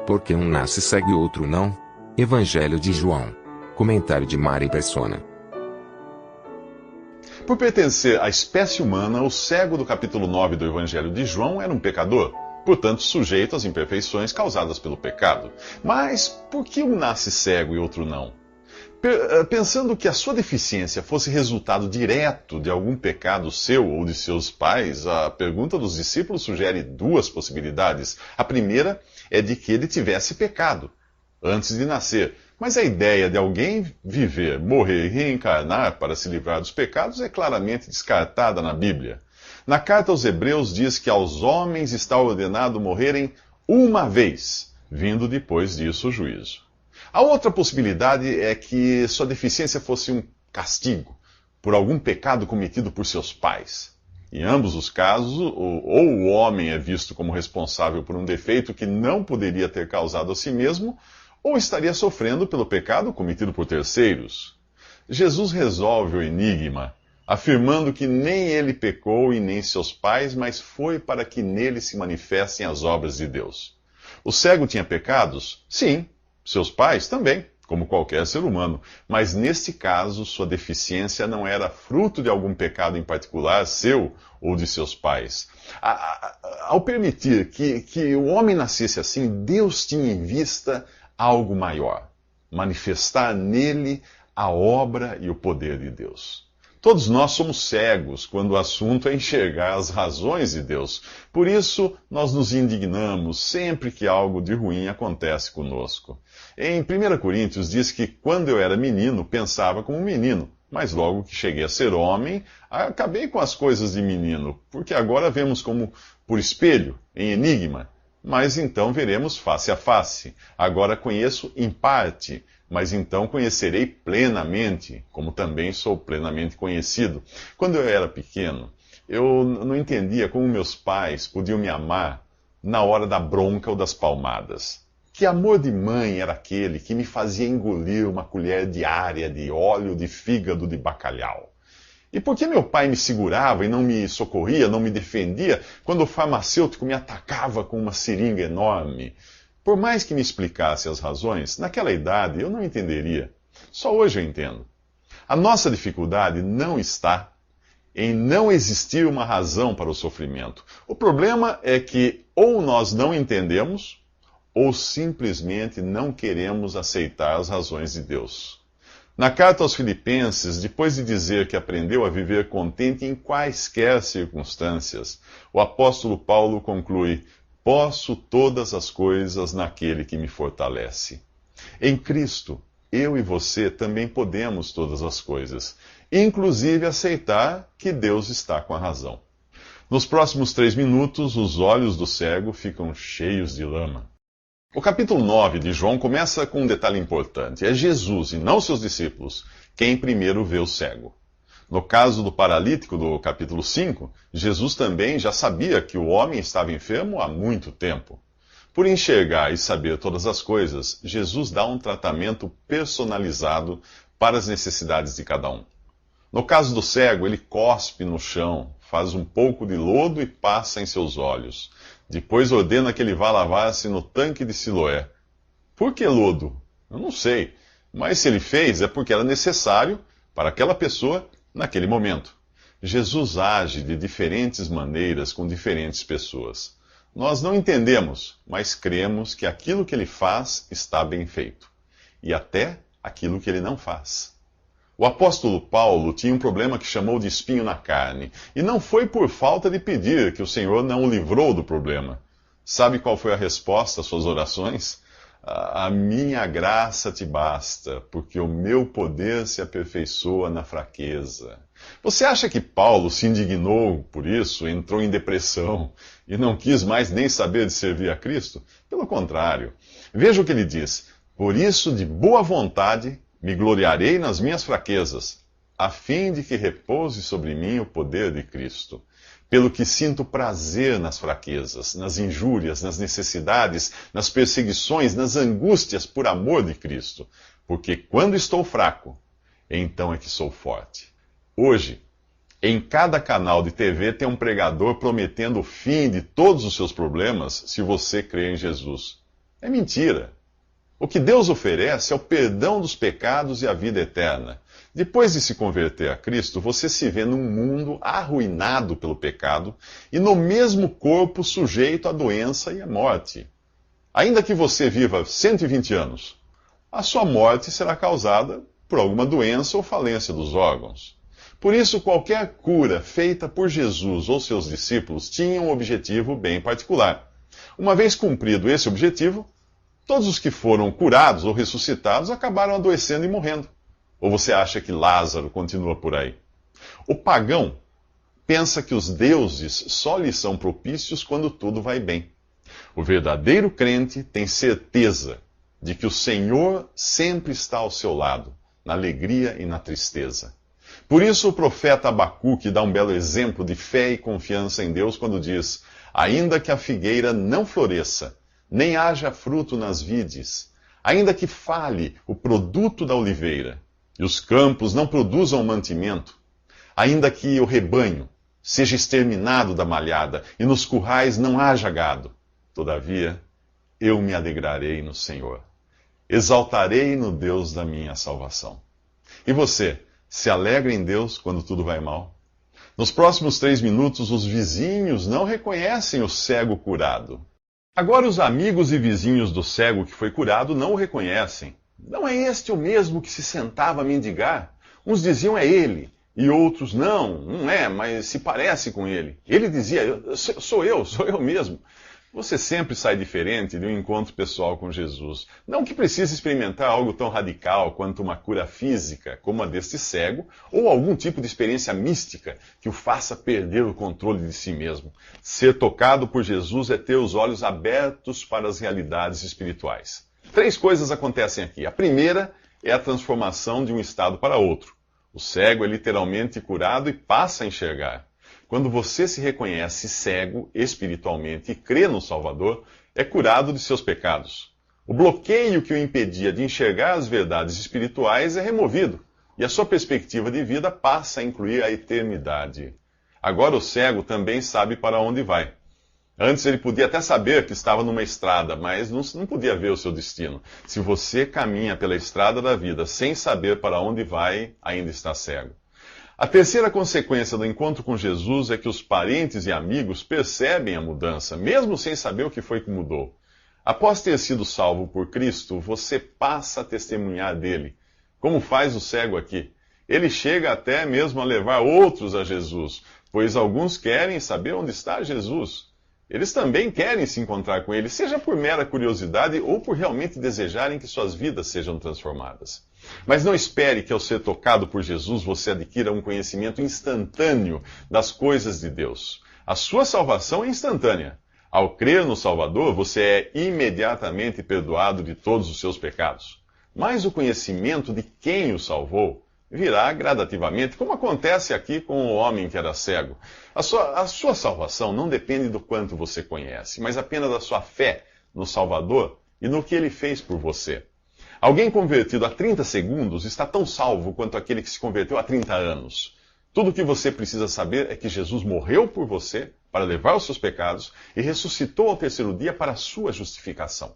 Porque um nasce cego e outro não? Evangelho de João. Comentário de Mari Persona. Por pertencer à espécie humana, o cego do capítulo 9 do Evangelho de João era um pecador, portanto sujeito às imperfeições causadas pelo pecado. Mas por que um nasce cego e outro não? Pensando que a sua deficiência fosse resultado direto de algum pecado seu ou de seus pais, a pergunta dos discípulos sugere duas possibilidades. A primeira é de que ele tivesse pecado antes de nascer. Mas a ideia de alguém viver, morrer e reencarnar para se livrar dos pecados é claramente descartada na Bíblia. Na carta aos Hebreus diz que aos homens está ordenado morrerem uma vez, vindo depois disso o juízo. A outra possibilidade é que sua deficiência fosse um castigo por algum pecado cometido por seus pais. Em ambos os casos, ou o homem é visto como responsável por um defeito que não poderia ter causado a si mesmo, ou estaria sofrendo pelo pecado cometido por terceiros. Jesus resolve o enigma, afirmando que nem ele pecou e nem seus pais, mas foi para que nele se manifestem as obras de Deus. O cego tinha pecados? Sim. Seus pais também, como qualquer ser humano. Mas neste caso, sua deficiência não era fruto de algum pecado em particular, seu ou de seus pais. Ao permitir que o homem nascesse assim, Deus tinha em vista algo maior: manifestar nele a obra e o poder de Deus. Todos nós somos cegos quando o assunto é enxergar as razões de Deus. Por isso, nós nos indignamos sempre que algo de ruim acontece conosco. Em 1 Coríntios diz que quando eu era menino, pensava como menino, mas logo que cheguei a ser homem, acabei com as coisas de menino, porque agora vemos como por espelho, em enigma, mas então veremos face a face. Agora conheço em parte, mas então conhecerei plenamente, como também sou plenamente conhecido. Quando eu era pequeno, eu não entendia como meus pais podiam me amar na hora da bronca ou das palmadas. Que amor de mãe era aquele que me fazia engolir uma colher diária de óleo de fígado de bacalhau? E por que meu pai me segurava e não me socorria, não me defendia, quando o farmacêutico me atacava com uma seringa enorme? Por mais que me explicasse as razões, naquela idade eu não entenderia. Só hoje eu entendo. A nossa dificuldade não está em não existir uma razão para o sofrimento. O problema é que ou nós não entendemos, ou simplesmente não queremos aceitar as razões de Deus. Na carta aos Filipenses, depois de dizer que aprendeu a viver contente em quaisquer circunstâncias, o apóstolo Paulo conclui: posso todas as coisas naquele que me fortalece. Em Cristo, eu e você também podemos todas as coisas, inclusive aceitar que Deus está com a razão. Nos próximos 3 minutos, os olhos do cego ficam cheios de lama. O capítulo 9 de João começa com um detalhe importante. É Jesus, e não seus discípulos, quem primeiro vê o cego. No caso do paralítico do capítulo 5, Jesus também já sabia que o homem estava enfermo há muito tempo. Por enxergar e saber todas as coisas, Jesus dá um tratamento personalizado para as necessidades de cada um. No caso do cego, ele cospe no chão, faz um pouco de lodo e passa em seus olhos. Depois ordena que ele vá lavar-se no tanque de Siloé. Por que lodo? Eu não sei. Mas se ele fez, é porque era necessário para aquela pessoa naquele momento. Jesus age de diferentes maneiras com diferentes pessoas. Nós não entendemos, mas cremos que aquilo que ele faz está bem feito. E até aquilo que ele não faz. O apóstolo Paulo tinha um problema que chamou de espinho na carne. E não foi por falta de pedir que o Senhor não o livrou do problema. Sabe qual foi a resposta às suas orações? A minha graça te basta, porque o meu poder se aperfeiçoa na fraqueza. Você acha que Paulo se indignou por isso, entrou em depressão e não quis mais nem saber de servir a Cristo? Pelo contrário. Veja o que ele diz: por isso, de boa vontade, me gloriarei nas minhas fraquezas, a fim de que repouse sobre mim o poder de Cristo. Pelo que sinto prazer nas fraquezas, nas injúrias, nas necessidades, nas perseguições, nas angústias por amor de Cristo. Porque quando estou fraco, então é que sou forte. Hoje, em cada canal de TV tem um pregador prometendo o fim de todos os seus problemas se você crer em Jesus. É mentira. O que Deus oferece é o perdão dos pecados e a vida eterna. Depois de se converter a Cristo, você se vê num mundo arruinado pelo pecado e no mesmo corpo sujeito à doença e à morte. Ainda que você viva 120 anos, a sua morte será causada por alguma doença ou falência dos órgãos. Por isso, qualquer cura feita por Jesus ou seus discípulos tinha um objetivo bem particular. Uma vez cumprido esse objetivo, todos os que foram curados ou ressuscitados acabaram adoecendo e morrendo. Ou você acha que Lázaro continua por aí? O pagão pensa que os deuses só lhe são propícios quando tudo vai bem. O verdadeiro crente tem certeza de que o Senhor sempre está ao seu lado, na alegria e na tristeza. Por isso o profeta Abacuque dá um belo exemplo de fé e confiança em Deus quando diz: ainda que a figueira não floresça, nem haja fruto nas vides, ainda que fale o produto da oliveira, e os campos não produzam mantimento, ainda que o rebanho seja exterminado da malhada, e nos currais não haja gado, todavia eu me alegrarei no Senhor, exaltarei no Deus da minha salvação. E você, se alegra em Deus quando tudo vai mal? Nos próximos 3 minutos, os vizinhos não reconhecem o cego curado. Agora os amigos e vizinhos do cego que foi curado não o reconhecem. Não é este o mesmo que se sentava a mendigar? Uns diziam é ele, e outros não é, mas se parece com ele. Ele dizia, sou eu mesmo. Você sempre sai diferente de um encontro pessoal com Jesus. Não que precise experimentar algo tão radical quanto uma cura física, como a deste cego, ou algum tipo de experiência mística que o faça perder o controle de si mesmo. Ser tocado por Jesus é ter os olhos abertos para as realidades espirituais. 3 coisas acontecem aqui. A primeira é a transformação de um estado para outro. O cego é literalmente curado e passa a enxergar. Quando você se reconhece cego espiritualmente e crê no Salvador, é curado de seus pecados. O bloqueio que o impedia de enxergar as verdades espirituais é removido, e a sua perspectiva de vida passa a incluir a eternidade. Agora o cego também sabe para onde vai. Antes ele podia até saber que estava numa estrada, mas não podia ver o seu destino. Se você caminha pela estrada da vida sem saber para onde vai, ainda está cego. A terceira consequência do encontro com Jesus é que os parentes e amigos percebem a mudança, mesmo sem saber o que foi que mudou. Após ter sido salvo por Cristo, você passa a testemunhar dele, como faz o cego aqui. Ele chega até mesmo a levar outros a Jesus, pois alguns querem saber onde está Jesus. Eles também querem se encontrar com ele, seja por mera curiosidade ou por realmente desejarem que suas vidas sejam transformadas. Mas não espere que ao ser tocado por Jesus você adquira um conhecimento instantâneo das coisas de Deus. A sua salvação é instantânea. Ao crer no Salvador, você é imediatamente perdoado de todos os seus pecados. Mas o conhecimento de quem o salvou virá gradativamente, como acontece aqui com o homem que era cego. A sua salvação não depende do quanto você conhece, mas apenas da sua fé no Salvador e no que ele fez por você. Alguém convertido há 30 segundos está tão salvo quanto aquele que se converteu há 30 anos. Tudo o que você precisa saber é que Jesus morreu por você para levar os seus pecados e ressuscitou ao 3º dia para a sua justificação.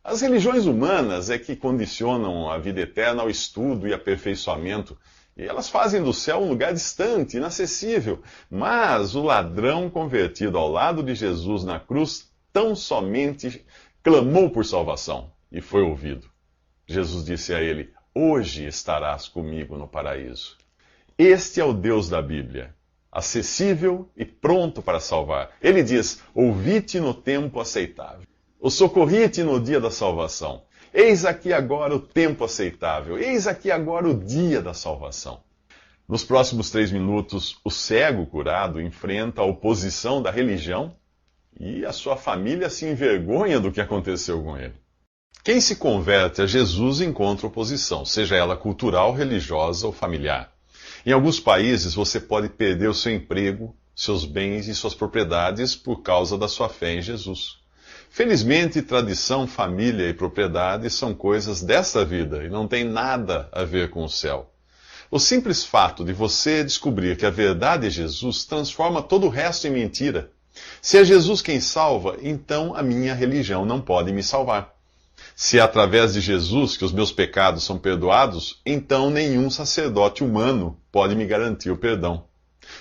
As religiões humanas é que condicionam a vida eterna ao estudo e aperfeiçoamento, e elas fazem do céu um lugar distante, inacessível. Mas o ladrão convertido ao lado de Jesus na cruz tão somente clamou por salvação e foi ouvido. Jesus disse a ele, hoje estarás comigo no paraíso. Este é o Deus da Bíblia, acessível e pronto para salvar. Ele diz, ouvi-te no tempo aceitável. O socorri-te no dia da salvação. Eis aqui agora o tempo aceitável. Eis aqui agora o dia da salvação. Nos próximos 3 minutos, o cego curado enfrenta a oposição da religião e a sua família se envergonha do que aconteceu com ele. Quem se converte a Jesus encontra oposição, seja ela cultural, religiosa ou familiar. Em alguns países você pode perder o seu emprego, seus bens e suas propriedades por causa da sua fé em Jesus. Felizmente, tradição, família e propriedade são coisas desta vida e não tem nada a ver com o céu. O simples fato de você descobrir que a verdade é Jesus transforma todo o resto em mentira. Se é Jesus quem salva, então a minha religião não pode me salvar. Se é através de Jesus que os meus pecados são perdoados, então nenhum sacerdote humano pode me garantir o perdão.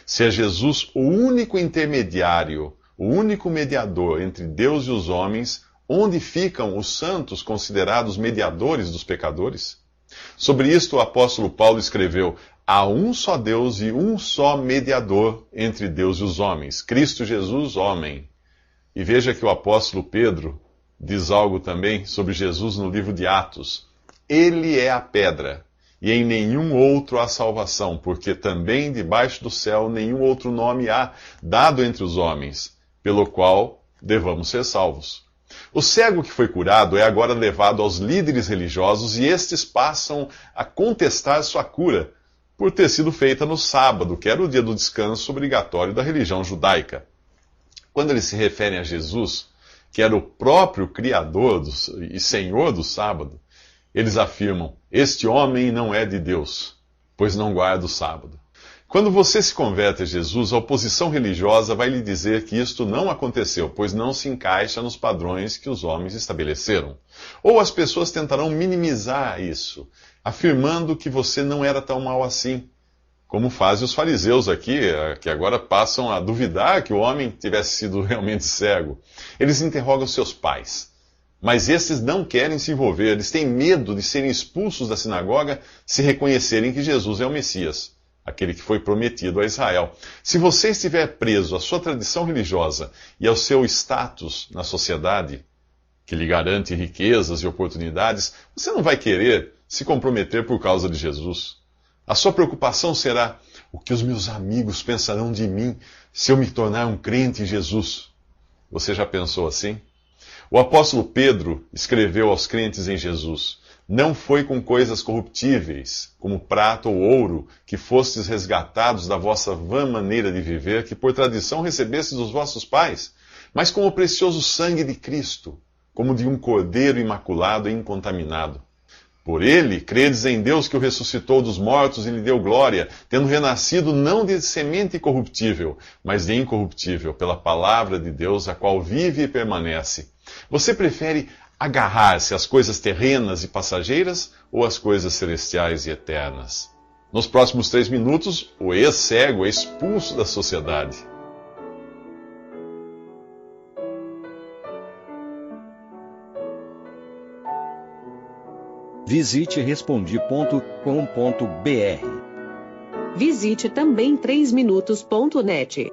Se é Jesus o único intermediário, o único mediador entre Deus e os homens, onde ficam os santos considerados mediadores dos pecadores? Sobre isto o apóstolo Paulo escreveu: há um só Deus e um só mediador entre Deus e os homens, Cristo Jesus, homem. E veja que o apóstolo Pedro diz algo também sobre Jesus no livro de Atos. Ele é a pedra, e em nenhum outro há salvação, porque também debaixo do céu nenhum outro nome há dado entre os homens, pelo qual devamos ser salvos. O cego que foi curado é agora levado aos líderes religiosos e estes passam a contestar sua cura, por ter sido feita no sábado, que era o dia do descanso obrigatório da religião judaica. Quando eles se referem a Jesus, que era o próprio Criador e Senhor do sábado, eles afirmam: este homem não é de Deus, pois não guarda o sábado. Quando você se converte a Jesus, a oposição religiosa vai lhe dizer que isto não aconteceu, pois não se encaixa nos padrões que os homens estabeleceram. Ou as pessoas tentarão minimizar isso, afirmando que você não era tão mal assim, como fazem os fariseus aqui, que agora passam a duvidar que o homem tivesse sido realmente cego. Eles interrogam seus pais, mas esses não querem se envolver, eles têm medo de serem expulsos da sinagoga se reconhecerem que Jesus é o Messias, aquele que foi prometido a Israel. Se você estiver preso à sua tradição religiosa e ao seu status na sociedade, que lhe garante riquezas e oportunidades, você não vai querer se comprometer por causa de Jesus. A sua preocupação será: o que os meus amigos pensarão de mim se eu me tornar um crente em Jesus? Você já pensou assim? O apóstolo Pedro escreveu aos crentes em Jesus: não foi com coisas corruptíveis, como prata ou ouro, que fostes resgatados da vossa vã maneira de viver, que por tradição recebestes dos vossos pais, mas com o precioso sangue de Cristo, como de um cordeiro imaculado e incontaminado. Por ele, credes em Deus que o ressuscitou dos mortos e lhe deu glória, tendo renascido não de semente corruptível, mas de incorruptível, pela palavra de Deus, a qual vive e permanece. Você prefere agarrar-se às coisas terrenas e passageiras ou às coisas celestiais e eternas? Nos próximos 3 minutos, o ex-cego é expulso da sociedade. Visite Respondi.com.br. Visite também 3minutos.net.